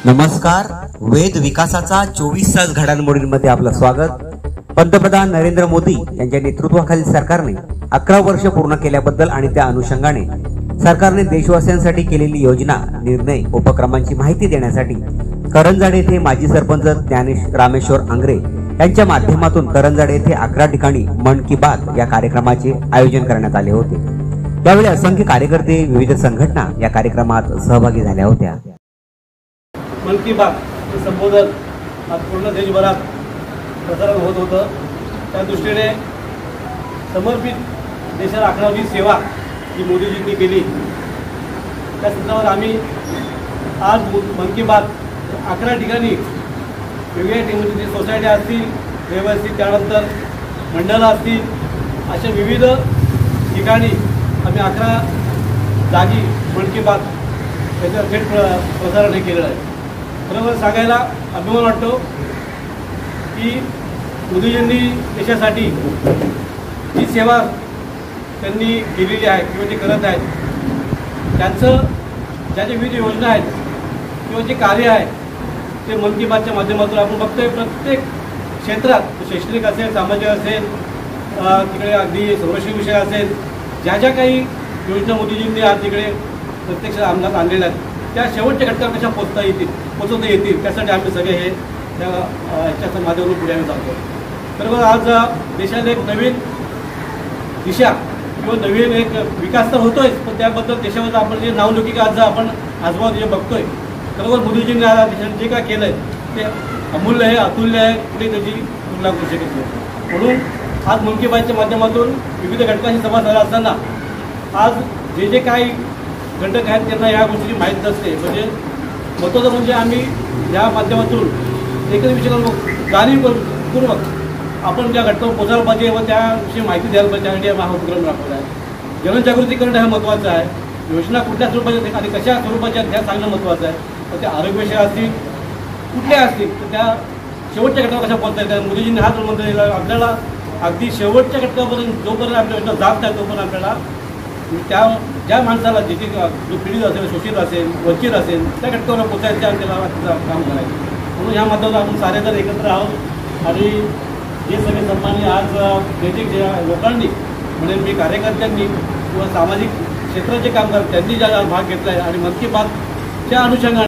नमस्कार. वेद विकासाचा 24 तास घडामोडींमध्ये आपलं स्वागत. पंतप्रधान नरेंद्र मोदी यांच्या नेतृत्वाखालील सरकारने 11 वर्ष पूर्ण केल्याबद्दल आणि त्या अनुषंगाने सरकारने देशवासियांसाठी केलेली योजना, निर्णय, उपक्रमांची माहिती देण्यासाठी करंजाड येथे माजी सरपंच रामेश्वर आंग्रे यांच्या माध्यमातून करंजाड येथे 11 ठिकाणी मन की बात या कार्यक्रमाचे आयोजन करण्यात आले होते. यावेळी असंख्य कार्यकर्ते, विविध संघटना या कार्यक्रमात सहभागी झाल्या होत्या. मन की बात हे संबोधन आज पूर्ण देशभरात प्रसारण होत होतं. त्या दृष्टीने समर्पित देशाला 11वी सेवा जी मोदीजींनी केली, त्या संदर्भात आम्ही आज मन की बात 11 ठिकाणी वेगवेगळ्या ठिकाणी सोसायटी असतील, व्यवस्थित त्यानंतर मंडळं असतील, अशा विविध ठिकाणी आम्ही 11 जागी मन की बात त्याचं थेट प्रसारण हे केलेलं आहे. खरं सांगायला अभिमान वाटतो की मोदीजींनी देशासाठी जी सेवा त्यांनी केलेली आहे किंवा जे करत आहेत, त्यांचं ज्या ज्या विविध योजना आहेत किंवा जे कार्य आहे ते मन की बातच्या माध्यमातून आपण बघतोय. प्रत्येक क्षेत्रात शैक्षणिक असेल, सामाजिक असेल, तिकडे अगदी संरक्षण विषय असेल, ज्या ज्या काही योजना मोदीजींनी आज तिकडे प्रत्यक्ष अंमलात आणलेल्या आहेत, त्या शेवटच्या घटकावर कशा पोचवता येतील त्यासाठी आम्ही सगळे हे याच्या माध्यमातून पुढे आम्ही जातो. बरोबर, आज देशाला एक नवीन दिशा किंवा नवीन एक विकास तर होतोय, पण त्याबद्दल देशामध्ये आपण जे नावलौकिक आज आपण आजूबाजू जे बघतोय, बरोबर मोदीजींनी आज देशाने जे काय केलं आहे ते अमूल्य आहे, अतुल्य आहे, कुठे त्याची तुलना करू शकत नाही. म्हणून आज मन की बातच्या माध्यमातून विविध घटकांशी संवाद साधला असताना आज जे जे काही घटक आहेत त्यांना या गोष्टीची माहीत नसते. म्हणजे महत्त्वाचं म्हणजे आम्ही या माध्यमातून एकच विषय जाणीवपूर्वक आपण ज्या घटकावर पोचायला पाहिजे व त्याविषयी माहिती द्यायला पाहिजे, त्यासाठी हा उपक्रम राबवला आहे. जनजागृती करणं हे महत्त्वाचं आहे. योजना कुठल्या स्वरूपाच्या आणि कशा स्वरूपाच्या ह्या सांगणं महत्त्वाचं आहे. तर त्या आरोग्यविषय असतील, कुठल्या असतील, तर त्या शेवटच्या घटकावर कशा पोचता येतात. मोदीजींनी हाच मंत्र दिला आपल्याला, अगदी शेवटच्या घटकापर्यंत जोपर्यंत आपल्या योजना जात नाही तोपर्यंत आपल्याला त्या ज्या माणसाला जिथे जो पीडित असेल, शोषित असेल, वंचित असेल, त्या घटकावर पोचायचं आणि त्याला काम करायचं. म्हणून ह्या माध्यमातून आपण सारेजण एकत्र आहोत आणि जे सगळे सन्माननीय आज जे लोकांनी म्हणजे मी कार्यकर्त्यांनी किंवा सामाजिक क्षेत्राचे काम करत त्यांनी ज्या भाग घेतला आहे आणि मन की बातच्या अनुषंगाने